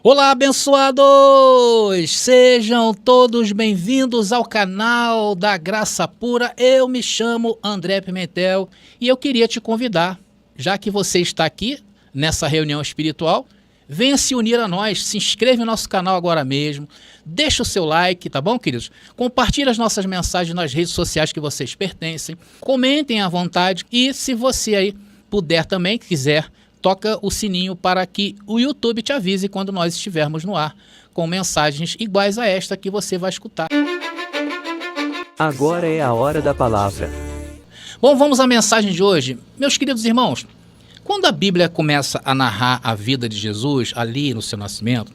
Olá, abençoados! Sejam todos bem-vindos ao canal da Graça Pura. Eu me chamo André Pimentel e eu queria te convidar, já que você está aqui nessa reunião espiritual, venha se unir a nós, se inscreve no nosso canal agora mesmo, deixa o seu like, tá bom, queridos? Compartilhe as nossas mensagens nas redes sociais que vocês pertencem, comentem à vontade e se você aí puder também, quiser, toca o sininho para que o YouTube te avise quando nós estivermos no ar com mensagens iguais a esta que você vai escutar. Agora é a hora da palavra. Bom, vamos à mensagem de hoje. Meus queridos irmãos, quando a Bíblia começa a narrar a vida de Jesus ali no seu nascimento,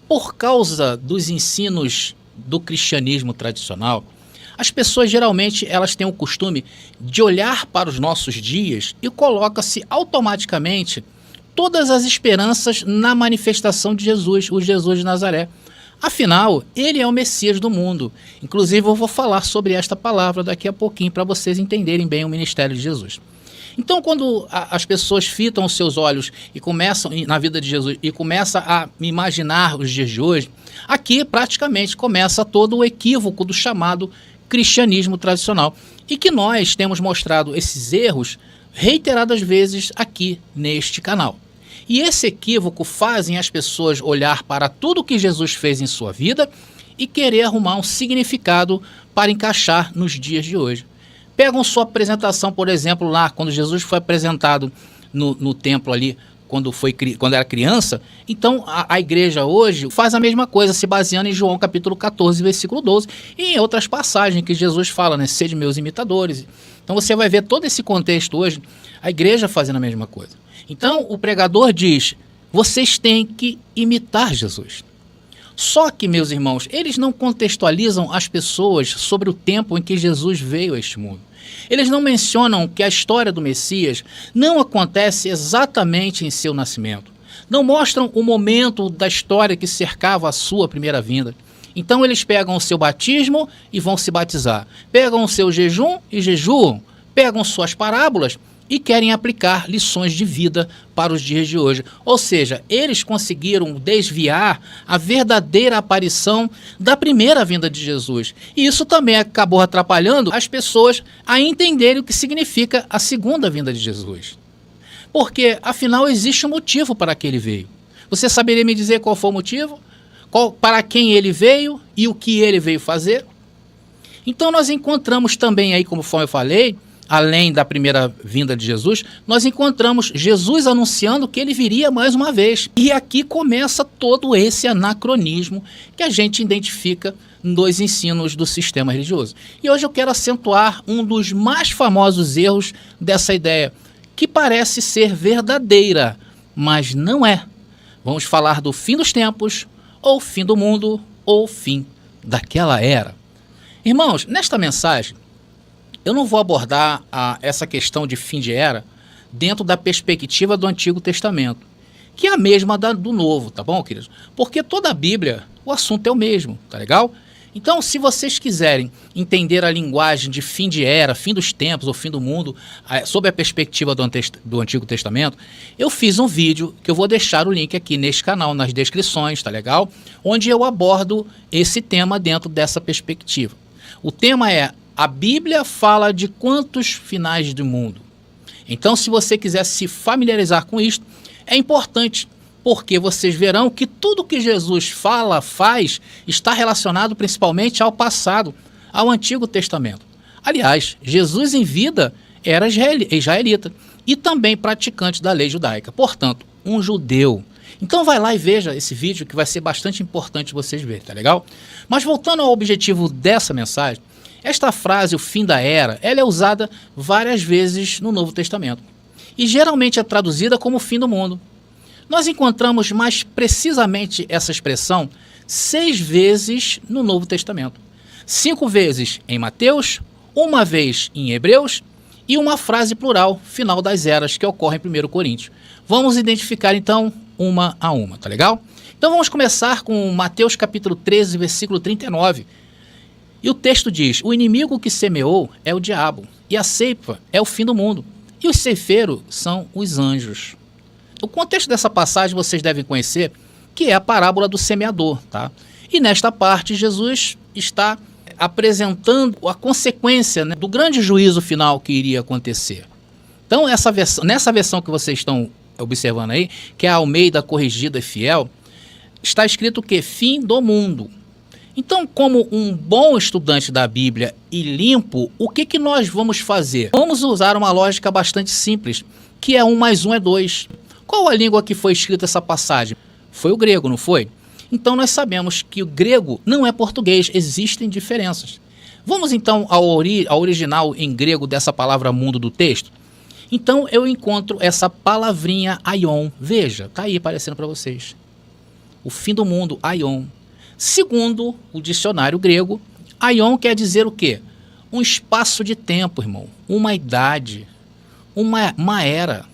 por causa dos ensinos do cristianismo tradicional, as pessoas geralmente elas têm o costume de olhar para os nossos dias e coloca-se automaticamente todas as esperanças na manifestação de Jesus, o Jesus de Nazaré. Afinal, ele é o Messias do mundo. Inclusive, eu vou falar sobre esta palavra daqui a pouquinho para vocês entenderem bem o ministério de Jesus. Então, quando as pessoas fitam os seus olhos e começam na vida de Jesus e começam a imaginar os dias de hoje, aqui praticamente começa todo o equívoco do chamado cristianismo tradicional e que nós temos mostrado esses erros reiteradas vezes aqui neste canal. E esse equívoco fazem as pessoas olhar para tudo que Jesus fez em sua vida e querer arrumar um significado para encaixar nos dias de hoje. Pegam sua apresentação, por exemplo, lá quando Jesus foi apresentado no templo ali, quando era criança, então a igreja hoje faz a mesma coisa, se baseando em João capítulo 14, versículo 12, e em outras passagens que Jesus fala, né, sede meus imitadores. Então você vai ver todo esse contexto hoje, a igreja fazendo a mesma coisa. Então o pregador diz, vocês têm que imitar Jesus. Só que, meus irmãos, eles não contextualizam as pessoas sobre o tempo em que Jesus veio a este mundo. Eles não mencionam que a história do Messias não acontece exatamente em seu nascimento. Não mostram o momento da história que cercava a sua primeira vinda. Então eles pegam o seu batismo e vão se batizar. Pegam o seu jejum e jejuam. Pegam suas parábolas e querem aplicar lições de vida para os dias de hoje. Ou seja, eles conseguiram desviar a verdadeira aparição da primeira vinda de Jesus. E isso também acabou atrapalhando as pessoas a entenderem o que significa a segunda vinda de Jesus. Porque, afinal, existe um motivo para que ele veio. Você saberia me dizer qual foi o motivo? Para quem ele veio e o que ele veio fazer? Então nós encontramos também aí, como eu falei, além da primeira vinda de Jesus, nós encontramos Jesus anunciando que ele viria mais uma vez. E aqui começa todo esse anacronismo que a gente identifica nos ensinos do sistema religioso. E hoje eu quero acentuar um dos mais famosos erros dessa ideia, que parece ser verdadeira, mas não é. Vamos falar do fim dos tempos, ou fim do mundo, ou fim daquela era. Irmãos, nesta mensagem, eu não vou abordar essa questão de fim de era dentro da perspectiva do Antigo Testamento, que é a mesma do Novo, tá bom, queridos? Porque toda a Bíblia, o assunto é o mesmo, tá legal? Então, se vocês quiserem entender a linguagem de fim de era, fim dos tempos ou fim do mundo, sob a perspectiva do Antigo Testamento, eu fiz um vídeo que eu vou deixar o link aqui neste canal, nas descrições, tá legal? Onde eu abordo esse tema dentro dessa perspectiva. O tema é: a Bíblia fala de quantos finais do mundo? Então, se você quiser se familiarizar com isso, é importante, porque vocês verão que tudo que Jesus fala, faz, está relacionado principalmente ao passado, ao Antigo Testamento. Aliás, Jesus em vida era israelita e também praticante da lei judaica, portanto, um judeu. Então vai lá e veja esse vídeo que vai ser bastante importante vocês verem, tá legal? Mas voltando ao objetivo dessa mensagem, esta frase, o fim da era, ela é usada várias vezes no Novo Testamento e geralmente é traduzida como o fim do mundo. Nós encontramos mais precisamente essa expressão 6 vezes no Novo Testamento. 5 vezes em Mateus, 1 vez em Hebreus e uma frase plural, final das eras, que ocorre em 1 Coríntios. Vamos identificar então uma a uma, tá legal? Então vamos começar com Mateus capítulo 13, versículo 39. E o texto diz: o inimigo que semeou é o diabo, e a ceifa é o fim do mundo, e os ceifeiros são os anjos. O contexto dessa passagem vocês devem conhecer, que é a parábola do semeador, tá? E nesta parte, Jesus está apresentando a consequência, né, do grande juízo final que iria acontecer. Então, nessa versão que vocês estão observando aí, que é a Almeida Corrigida e Fiel, está escrito que fim do mundo. Então, como um bom estudante da Bíblia e limpo, o que nós vamos fazer? Vamos usar uma lógica bastante simples, que é 1 mais 1 é 2. Qual a língua que foi escrita essa passagem? Foi o grego, não foi? Então nós sabemos que o grego não é português, existem diferenças. Vamos então ao original em grego dessa palavra mundo do texto? Então eu encontro essa palavrinha aion. Veja, está aí aparecendo para vocês. O fim do mundo, aion. Segundo o dicionário grego, aion quer dizer o quê? Um espaço de tempo, irmão. Uma idade. Uma era.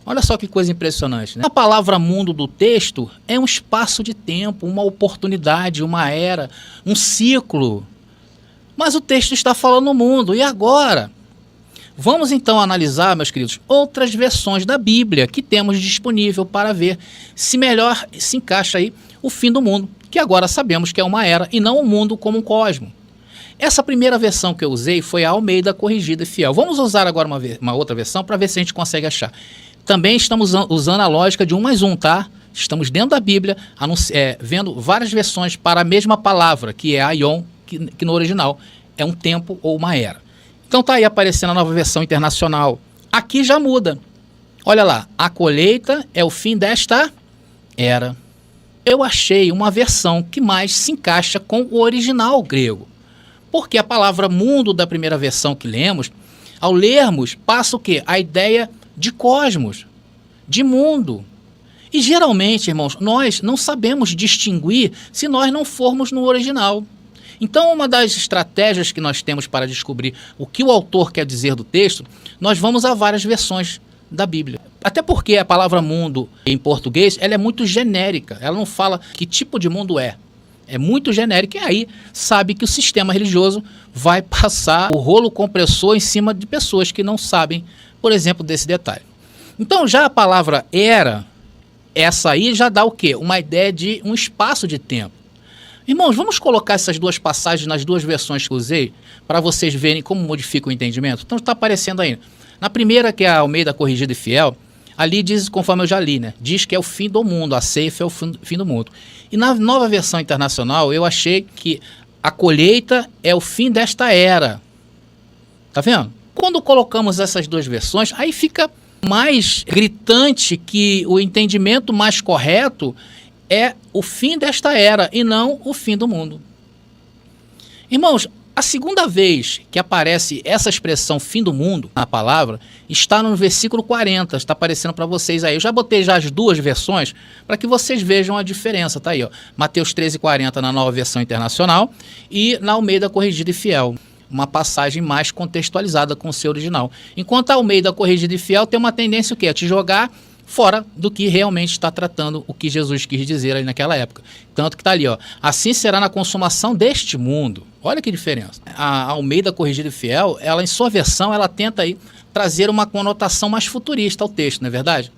Olha só que coisa impressionante, né? A palavra mundo do texto é um espaço de tempo, uma oportunidade, uma era, um ciclo. Mas o texto está falando mundo. E agora? Vamos então analisar, meus queridos, outras versões da Bíblia que temos disponível para ver se melhor se encaixa aí o fim do mundo, que agora sabemos que é uma era e não um mundo como um cosmo. Essa primeira versão que eu usei foi a Almeida Corrigida e Fiel. Vamos usar agora uma outra versão para ver se a gente consegue achar. Também estamos usando a lógica de 1 mais 1, tá? Estamos dentro da Bíblia, vendo várias versões para a mesma palavra, que é aion, que no original é um tempo ou uma era. Então tá aí aparecendo a nova versão internacional. Aqui já muda. Olha lá, a colheita é o fim desta era. Eu achei uma versão que mais se encaixa com o original grego. Porque a palavra mundo da primeira versão que lemos, ao lermos, passa o quê? A ideia de cosmos, de mundo. E geralmente, irmãos, nós não sabemos distinguir se nós não formos no original. Então, uma das estratégias que nós temos para descobrir o que o autor quer dizer do texto, nós vamos a várias versões da Bíblia. Até porque a palavra mundo em português, ela é muito genérica. Ela não fala que tipo de mundo é. É muito genérica e aí sabe que o sistema religioso vai passar o rolo compressor em cima de pessoas que não sabem, por exemplo, desse detalhe. Então, já a palavra era, essa aí já dá o quê? Uma ideia de um espaço de tempo. Irmãos, vamos colocar essas duas passagens nas duas versões que eu usei para vocês verem como modifica o entendimento? Então está aparecendo aí. Na primeira, que é a Almeida Corrigida e Fiel, ali diz, conforme eu já li, né? Diz que é o fim do mundo, a ceifa é o fim do mundo. E na nova versão internacional, eu achei que a colheita é o fim desta era. Tá vendo? Quando colocamos essas duas versões, aí fica mais gritante que o entendimento mais correto é o fim desta era e não o fim do mundo. Irmãos, a segunda vez que aparece essa expressão fim do mundo na palavra está no versículo 40, está aparecendo para vocês aí. Eu já botei já as duas versões para que vocês vejam a diferença, tá aí, ó. Mateus 13:40 na nova versão internacional e na Almeida Corrigida e Fiel. Uma passagem mais contextualizada com o seu original. Enquanto a Almeida Corrigida e Fiel tem uma tendência o quê? A te jogar fora do que realmente está tratando o que Jesus quis dizer ali naquela época. Tanto que está ali, ó. Assim será na consumação deste mundo. Olha que diferença. A Almeida Corrigida e Fiel, ela em sua versão, ela tenta aí trazer uma conotação mais futurista ao texto, não é verdade?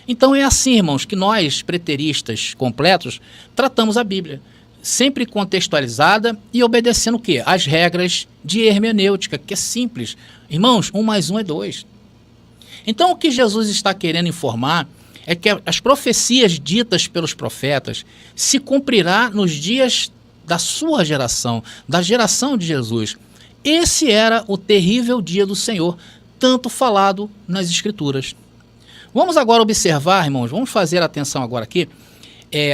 Então é assim, irmãos, que nós, preteristas completos, tratamos a Bíblia. Sempre contextualizada e obedecendo o quê? As regras de hermenêutica, que é simples. Irmãos, 1 mais 1 é 2. Então o que Jesus está querendo informar é que as profecias ditas pelos profetas se cumprirá nos dias da sua geração, da geração de Jesus. Esse era o terrível dia do Senhor, tanto falado nas Escrituras. Vamos agora observar, irmãos, vamos fazer atenção agora aqui,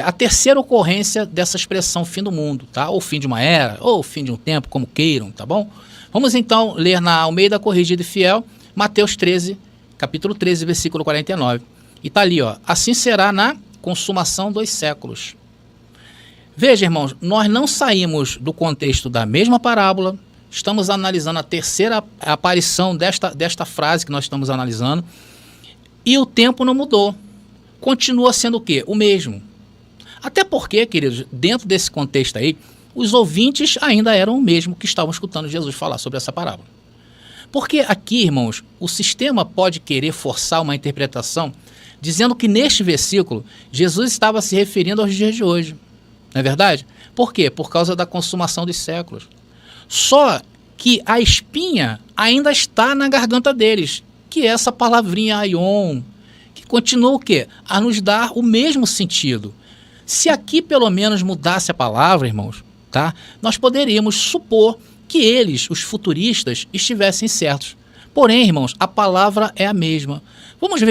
a terceira ocorrência dessa expressão fim do mundo, tá? Ou fim de uma era, ou fim de um tempo, como queiram, tá bom? Vamos então ler na Almeida Corrigida e Fiel, Mateus 13, capítulo 13, versículo 49. E tá ali, ó, assim será na consumação dos séculos. Veja, irmãos, nós não saímos do contexto da mesma parábola, estamos analisando a terceira aparição desta frase que nós estamos analisando, e o tempo não mudou. Continua sendo o quê? O mesmo. Até porque, queridos, dentro desse contexto aí, os ouvintes ainda eram o mesmo que estavam escutando Jesus falar sobre essa parábola. Porque aqui, irmãos, o sistema pode querer forçar uma interpretação dizendo que neste versículo Jesus estava se referindo aos dias de hoje. Não é verdade? Por quê? Por causa da consumação dos séculos. Só que a espinha ainda está na garganta deles, que é essa palavrinha aion, que continua o quê? A nos dar o mesmo sentido. Se aqui pelo menos mudasse a palavra, irmãos, tá? Nós poderíamos supor que eles, os futuristas, estivessem certos. Porém, irmãos, a palavra é a mesma. Vamos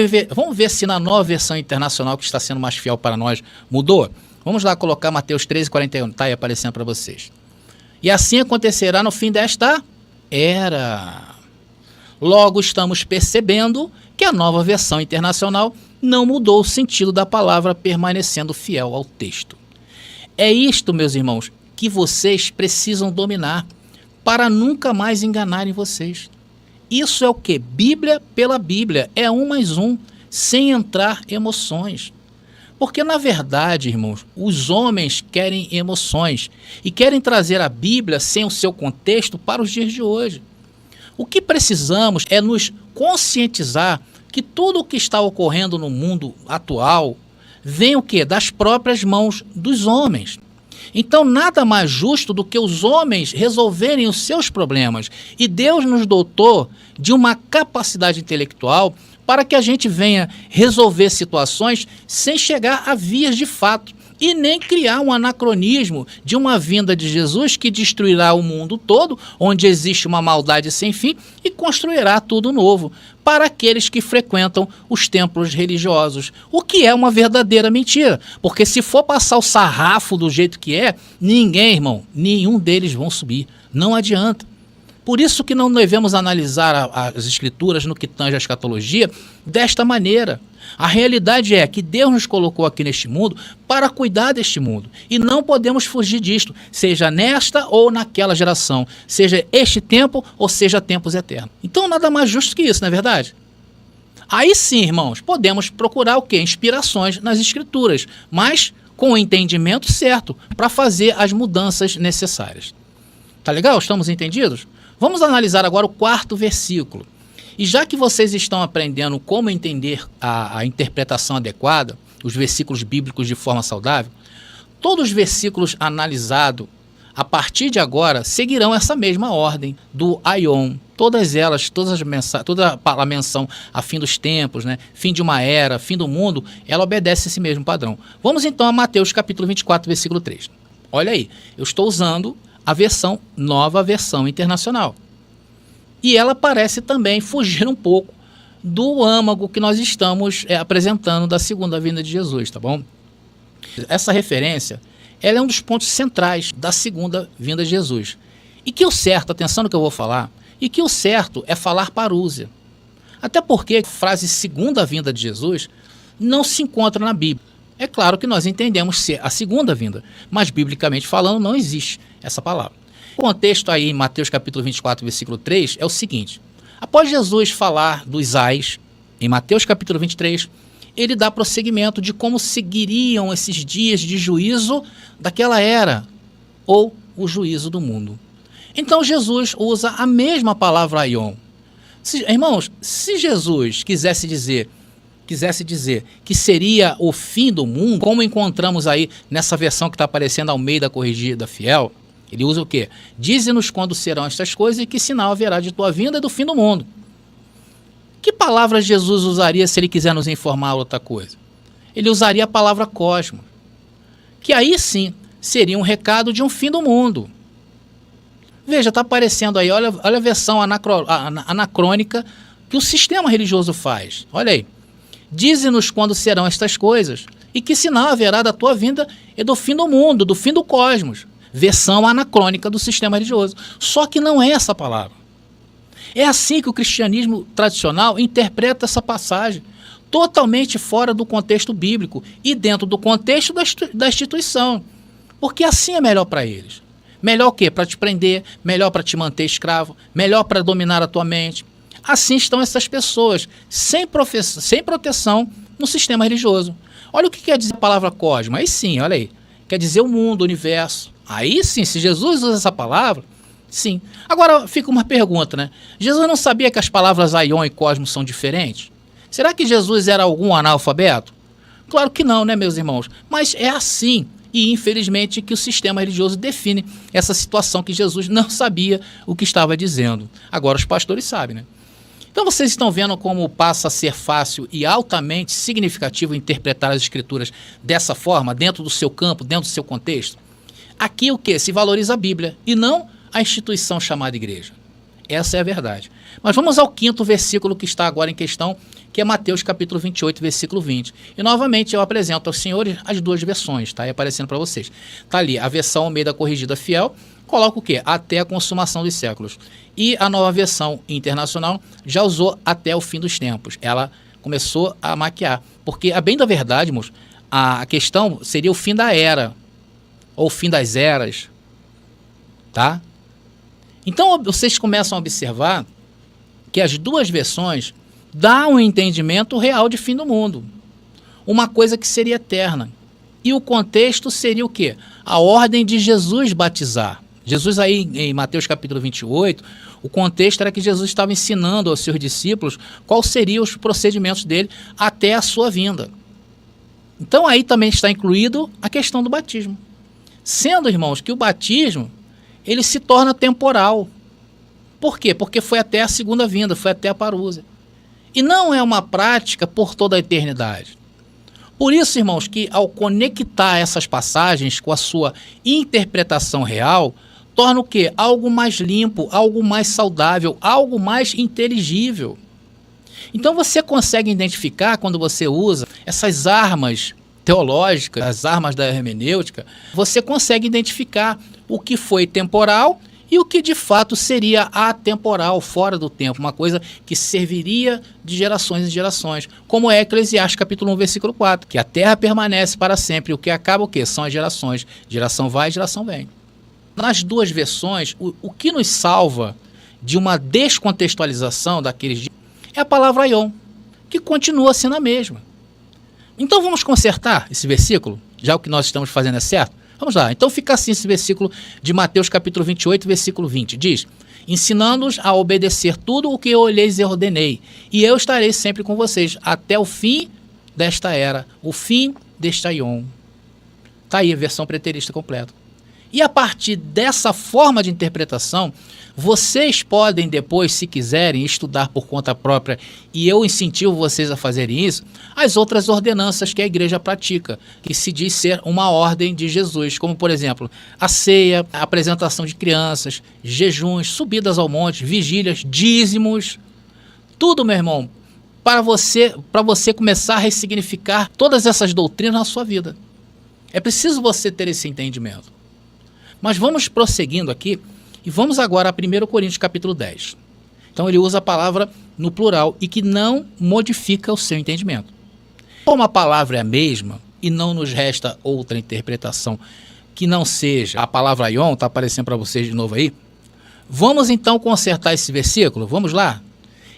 ver se na nova versão internacional, que está sendo mais fiel para nós, mudou? Vamos lá colocar Mateus 13:41, está aí aparecendo para vocês. E assim acontecerá no fim desta era. Logo estamos percebendo que a nova versão internacional não mudou o sentido da palavra, permanecendo fiel ao texto. É isto, meus irmãos, que vocês precisam dominar para nunca mais enganarem vocês. Isso é o que? Bíblia pela Bíblia, é 1 mais 1, sem entrar emoções. Porque, na verdade, irmãos, os homens querem emoções e querem trazer a Bíblia sem o seu contexto para os dias de hoje. O que precisamos é nos conscientizar que tudo o que está ocorrendo no mundo atual vem o quê? Das próprias mãos dos homens. Então, nada mais justo do que os homens resolverem os seus problemas. E Deus nos dotou de uma capacidade intelectual para que a gente venha resolver situações sem chegar a vias de fato e nem criar um anacronismo de uma vinda de Jesus que destruirá o mundo todo, onde existe uma maldade sem fim, e construirá tudo novo para aqueles que frequentam os templos religiosos, o que é uma verdadeira mentira, porque se for passar o sarrafo do jeito que é, ninguém, irmão, nenhum deles vão subir, não adianta. Por isso que não devemos analisar as escrituras no que tange a escatologia desta maneira. A realidade é que Deus nos colocou aqui neste mundo para cuidar deste mundo. E não podemos fugir disto, seja nesta ou naquela geração, seja este tempo ou seja tempos eternos. Então nada mais justo que isso, não é verdade? Aí sim, irmãos, podemos procurar o quê? Inspirações nas escrituras, mas com o entendimento certo para fazer as mudanças necessárias. Tá legal? Estamos entendidos? Vamos analisar agora o 4º versículo. E já que vocês estão aprendendo como entender a interpretação adequada, os versículos bíblicos de forma saudável, todos os versículos analisados a partir de agora seguirão essa mesma ordem do aion. Todas elas, toda a menção a fim dos tempos, né, fim de uma era, fim do mundo, ela obedece esse mesmo padrão. Vamos então a Mateus capítulo 24, versículo 3. Olha aí, eu estou usando a nova versão internacional. E ela parece também fugir um pouco do âmago que nós estamos apresentando da segunda vinda de Jesus, tá bom? Essa referência, ela é um dos pontos centrais da segunda vinda de Jesus. E que o certo, atenção no que eu vou falar, e que o certo é falar parúzia. Até porque a frase segunda vinda de Jesus não se encontra na Bíblia. É claro que nós entendemos ser a segunda vinda, mas biblicamente falando não existe essa palavra. O contexto aí em Mateus capítulo 24, versículo 3 é o seguinte: após Jesus falar dos ais, em Mateus capítulo 23, ele dá prosseguimento de como seguiriam esses dias de juízo daquela era, ou o juízo do mundo. Então Jesus usa a mesma palavra aion. Irmãos, se Jesus quisesse dizer que seria o fim do mundo, como encontramos aí nessa versão que está aparecendo Almeida Corrigida Fiel, ele usa o quê? Dize-nos quando serão estas coisas e que sinal haverá de tua vinda e do fim do mundo. Que palavra Jesus usaria se ele quiser nos informar outra coisa? Ele usaria a palavra cosmos, que aí sim seria um recado de um fim do mundo. Veja, está aparecendo aí, olha a versão anacrônica que o sistema religioso faz. Olha aí. Dize-nos quando serão estas coisas e que sinal haverá da tua vinda e do fim do mundo, do fim do cosmos. Versão anacrônica do sistema religioso. Só que não é essa palavra. É assim que o cristianismo tradicional interpreta essa passagem, totalmente fora do contexto bíblico e dentro do contexto da instituição. Porque assim é melhor para eles. Melhor o quê? Para te prender, melhor para te manter escravo, melhor para dominar a tua mente. Assim estão essas pessoas, sem proteção no sistema religioso. Olha o que quer dizer a palavra cosmos. Aí sim, olha aí. Quer dizer o mundo, o universo. Aí sim, se Jesus usa essa palavra, sim. Agora fica uma pergunta, né? Jesus não sabia que as palavras aion e cosmos são diferentes? Será que Jesus era algum analfabeto? Claro que não, né, meus irmãos? Mas é assim, e infelizmente, que o sistema religioso define essa situação que Jesus não sabia o que estava dizendo. Agora os pastores sabem, né? Então vocês estão vendo como passa a ser fácil e altamente significativo interpretar as escrituras dessa forma, dentro do seu campo, dentro do seu contexto? Aqui o que? Se valoriza a Bíblia e não a instituição chamada igreja. Essa é a verdade. Mas vamos ao 5º versículo que está agora em questão, que é Mateus capítulo 28, versículo 20. E novamente eu apresento aos senhores as duas versões, tá aí aparecendo para vocês. Tá ali a versão Almeida Corrigida Fiel, coloca o quê? Até a consumação dos séculos. E a nova versão internacional já usou até o fim dos tempos. Ela começou a maquiar. Porque, a bem da verdade, moço, a questão seria o fim da era, ou o fim das eras, tá? Então vocês começam a observar que as duas versões dão um entendimento real de fim do mundo. Uma coisa que seria eterna. E o contexto seria o quê? A ordem de Jesus batizar. Jesus aí em Mateus capítulo 28, o contexto era que Jesus estava ensinando aos seus discípulos quais seriam os procedimentos dele até a sua vinda. Então aí também está incluído a questão do batismo. Sendo, irmãos, que o batismo ele se torna temporal. Por quê? Porque foi até a segunda vinda, foi até a parousia. E não é uma prática por toda a eternidade. Por isso, irmãos, que ao conectar essas passagens com a sua interpretação real, torna o quê? Algo mais limpo, algo mais saudável, algo mais inteligível. Então você consegue identificar, quando você usa essas armas teológicas, as armas da hermenêutica, você consegue identificar o que foi temporal e o que de fato seria atemporal, fora do tempo, uma coisa que serviria de gerações em gerações, como é Eclesiastes capítulo 1, versículo 4, que a terra permanece para sempre, o que acaba o quê? São as gerações, geração vai, geração vem. Nas duas versões, o que nos salva de uma descontextualização daqueles dias é a palavra aion, que continua sendo a mesma. Então vamos consertar esse versículo, já o que nós estamos fazendo é certo? Vamos lá, então fica assim esse versículo de Mateus capítulo 28, versículo 20. Diz: ensinando-os a obedecer tudo o que eu lhes ordenei, e eu estarei sempre com vocês, até o fim desta era, o fim deste aion. Está aí a versão preterista completa. E a partir dessa forma de interpretação, vocês podem depois, se quiserem, estudar por conta própria, e eu incentivo vocês a fazerem isso, as outras ordenanças que a igreja pratica, que se diz ser uma ordem de Jesus, como por exemplo, a ceia, a apresentação de crianças, jejuns, subidas ao monte, vigílias, dízimos, tudo, meu irmão, para você começar a ressignificar todas essas doutrinas na sua vida. É preciso você ter esse entendimento. Mas vamos prosseguindo aqui e vamos agora a 1 Coríntios capítulo 10. Então ele usa a palavra no plural e que não modifica o seu entendimento. Como a palavra é a mesma e não nos resta outra interpretação que não seja a palavra aion, está aparecendo para vocês de novo aí, vamos então consertar esse versículo? Vamos lá?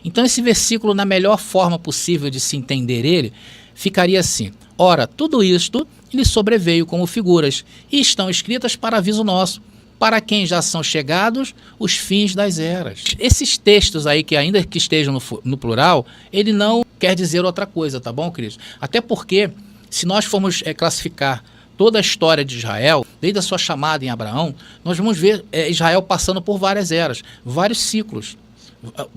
Então esse versículo, na melhor forma possível de se entender ele, ficaria assim: ora, tudo isto lhe sobreveio como figuras, e estão escritas para aviso nosso, para quem já são chegados os fins das eras. Esses textos aí, que ainda que estejam no plural, ele não quer dizer outra coisa, tá bom, queridos? Até porque, se nós formos classificar toda a história de Israel, desde a sua chamada em Abraão, nós vamos ver Israel passando por várias eras, vários ciclos.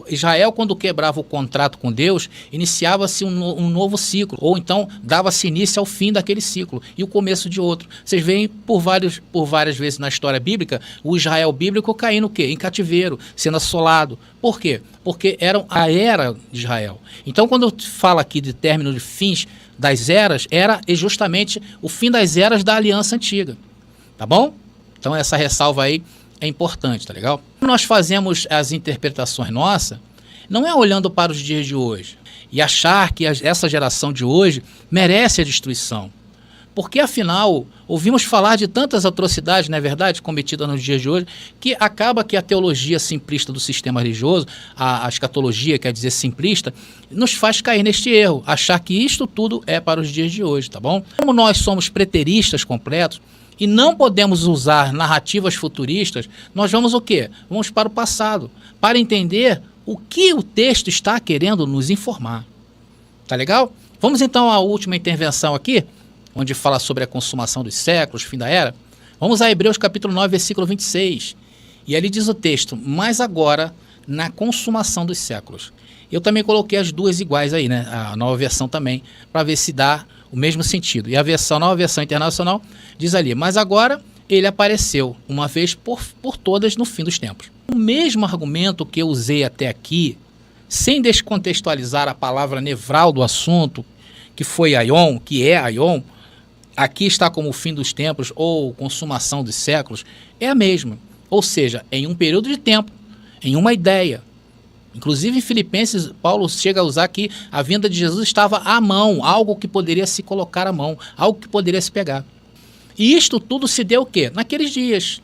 Israel, quando quebrava o contrato com Deus, iniciava-se um novo ciclo, ou então dava-se início ao fim daquele ciclo e o começo de outro. Vocês veem por várias vezes na história bíblica o Israel bíblico caindo o quê? Em cativeiro, sendo assolado. Por quê? Porque era a era de Israel. Então, quando fala aqui de término de fins das eras, era justamente o fim das eras da aliança antiga. Tá bom? Então essa ressalva aí é importante, tá legal? Nós fazemos as interpretações nossas, não é olhando para os dias de hoje e achar que essa geração de hoje merece a destruição. Porque, afinal, ouvimos falar de tantas atrocidades, não é verdade, cometidas nos dias de hoje, que acaba que a teologia simplista do sistema religioso, a escatologia, quer dizer simplista, nos faz cair neste erro, achar que isto tudo é para os dias de hoje, tá bom? Como nós somos preteristas completos, e não podemos usar narrativas futuristas, nós vamos o quê? Vamos para o passado, para entender o que o texto está querendo nos informar. Tá legal? Vamos então à última intervenção aqui, onde fala sobre a consumação dos séculos, fim da era. Vamos a Hebreus capítulo 9, versículo 26. E ali diz o texto: mas agora, na consumação dos séculos. Eu também coloquei as duas iguais aí, né? A nova versão também, para ver se dá o mesmo sentido. E a nova versão internacional diz ali: mas agora ele apareceu uma vez por todas no fim dos tempos. O mesmo argumento que eu usei até aqui, sem descontextualizar a palavra nevral do assunto, que foi aion, que é aion, aqui está como o fim dos tempos ou consumação dos séculos, é a mesma. Ou seja, em um período de tempo, em uma ideia. Inclusive em Filipenses, Paulo chega a usar que a vinda de Jesus estava à mão, algo que poderia se colocar à mão, algo que poderia se pegar. E isto tudo se deu o quê? Naqueles dias.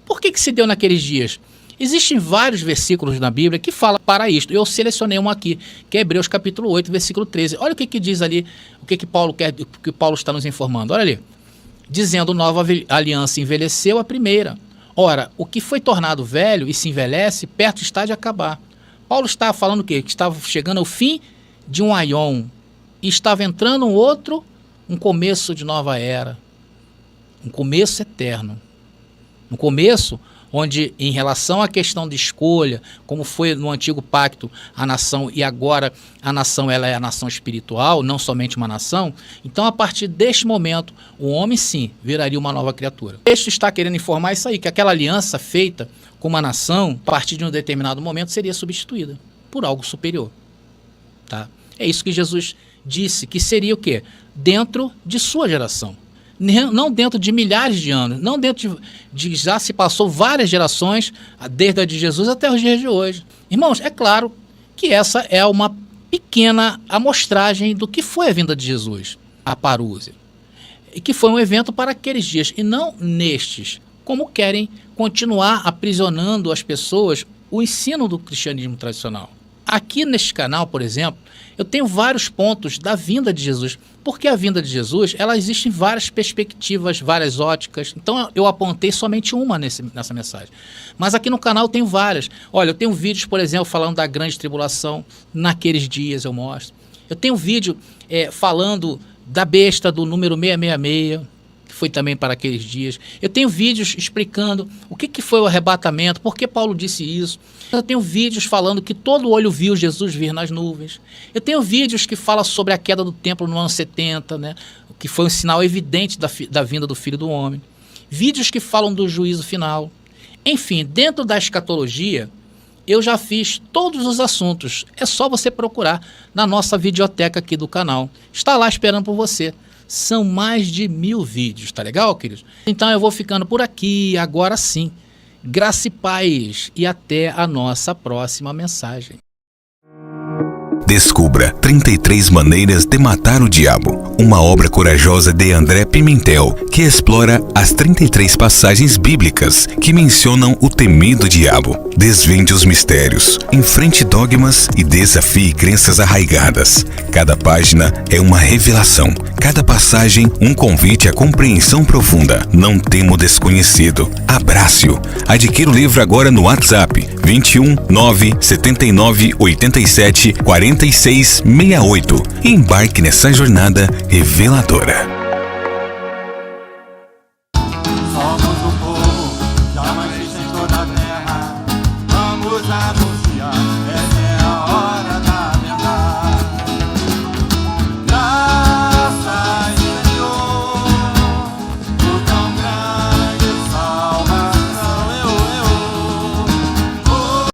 Por que se deu naqueles dias? Existem vários versículos na Bíblia que falam para isto. Eu selecionei um aqui, que é Hebreus capítulo 8, versículo 13. Olha o que diz ali, o que Paulo quer, o que Paulo está nos informando. Olha ali. Dizendo: nova aliança envelheceu a primeira. Ora, o que foi tornado velho e se envelhece, perto está de acabar. Paulo está falando o quê? Que estava chegando ao fim de um aion e estava entrando um começo de nova era. Um começo eterno. Um começo onde, em relação à questão de escolha, como foi no antigo pacto a nação, e agora a nação ela é a nação espiritual, não somente uma nação, então a partir deste momento o homem sim viraria uma nova criatura. O texto está querendo informar isso aí, que aquela aliança feita com uma nação, a partir de um determinado momento, seria substituída por algo superior. Tá? É isso que Jesus disse, que seria o quê? Dentro de sua geração. Não dentro de milhares de anos, não dentro de já se passou várias gerações, desde a de Jesus até os dias de hoje. Irmãos, é claro que essa é uma pequena amostragem do que foi a vinda de Jesus, a parúzia, e que foi um evento para aqueles dias, e não nestes, como querem continuar aprisionando as pessoas o ensino do cristianismo tradicional. Aqui neste canal, por exemplo, eu tenho vários pontos da vinda de Jesus, porque a vinda de Jesus, ela existe em várias perspectivas, várias óticas, então eu apontei somente uma nessa mensagem. Mas aqui no canal eu tenho várias. Olha, eu tenho vídeos, por exemplo, falando da grande tribulação, naqueles dias eu mostro. Eu tenho vídeo falando da besta do número 666, que foi também para aqueles dias. Eu tenho vídeos explicando o que foi o arrebatamento, por que Paulo disse isso. Eu tenho vídeos falando que todo olho viu Jesus vir nas nuvens. Eu tenho vídeos que falam sobre a queda do templo no ano 70, né, que foi um sinal evidente da vinda do Filho do Homem. Vídeos que falam do juízo final. Enfim, dentro da escatologia, eu já fiz todos os assuntos. É só você procurar na nossa videoteca aqui do canal. Está lá esperando por você. São mais de 1000 vídeos, tá legal, queridos? Então eu vou ficando por aqui, agora sim. Graça e paz, e até a nossa próxima mensagem. Descubra 33 Maneiras de Matar o Diabo, uma obra corajosa de André Pimentel, que explora as 33 passagens bíblicas que mencionam o temido diabo. Desvende os mistérios, enfrente dogmas e desafie crenças arraigadas. Cada página é uma revelação, cada passagem um convite à compreensão profunda. Não tema o desconhecido, abrace-o. Adquira o livro agora no WhatsApp 21 979 87 46 68 e embarque nessa jornada reveladora.